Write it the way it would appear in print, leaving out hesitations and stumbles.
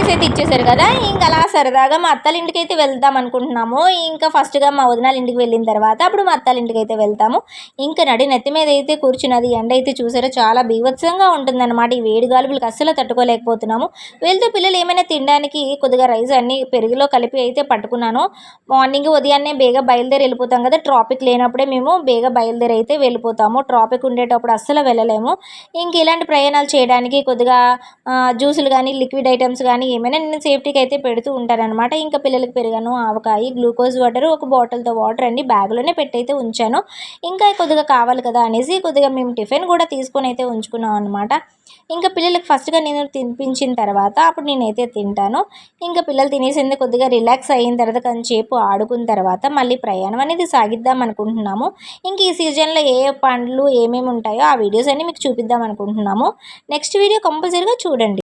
Snacks అయితే ఇచ్చేసారు కదా, ఇంకా అలా సరదాగా మా అత్తల ఇంటికి అయితే వెళ్దాం అనుకుంటున్నాము. ఇంకా ఫస్ట్గా మా వదినాల ఇంటికి వెళ్ళిన తర్వాత అప్పుడు మా అత్తల ఇంటికి అయితే వెళ్తాము. ఇంకా నెత్తి మీద అయితే కూర్చున్నది. ఎండ అయితే చూసారో చాలా బీభత్సంగా ఉంటుందన్నమాట. ఈ వేడి గాలుపులకు అస్సలు తట్టుకోలేకపోతున్నాము. వెళ్తూ పిల్లలు ఏమైనా తినడానికి కొద్దిగా రైస్ అన్ని పెరుగులో కలిపి అయితే పట్టుకున్నాను. మార్నింగ్ ఉదయాన్నే బేగా బయలుదేరి వెళ్ళిపోతాం కదా, ట్రాఫిక్ లేనప్పుడే మేము బేగా బయలుదేరి అయితే వెళ్ళిపోతాము. ట్రాఫిక్ ఉండేటప్పుడు అస్సలు వెళ్ళలేము. ఇంక ఇలాంటి ప్రయాణాలు చేయడానికి కొద్దిగా జ్యూసులు కానీ, లిక్విడ్ ఐటమ్స్ కానీ ఏమైనా నేను సేఫ్టీకి అయితే పెడుతూ ఉంటానన్నమాట. ఇంకా పిల్లలకి పెరిగాను, ఆవకాయ, గ్లూకోజ్ వాటర్, ఒక బాటిల్తో వాటర్ అండి బ్యాగ్లోనే పెట్టయితే ఉంచాను. ఇంకా కొద్దిగా కావాలి కదా అనేసి కొద్దిగా మేము టిఫిన్ కూడా తీసుకొని అయితే ఉంచుకున్నాం అనమాట. ఇంకా పిల్లలకి ఫస్ట్గా నేను తినిపించిన తర్వాత అప్పుడు నేనైతే తింటాను. ఇంకా పిల్లలు తినేసింది కొద్దిగా రిలాక్స్ అయిన తర్వాత కొంచెంసేపు ఆడుకున్న తర్వాత మళ్ళీ ప్రయాణం అనేది సాగిద్దాం అనుకుంటున్నాము. ఇంక ఈ సీజన్లో ఏ పండ్లు ఏమేమి ఉంటాయో ఆ వీడియోస్ అన్నీ మీకు చూపిద్దాం అనుకుంటున్నాము. నెక్స్ట్ వీడియో కంపల్సరీగా చూడండి.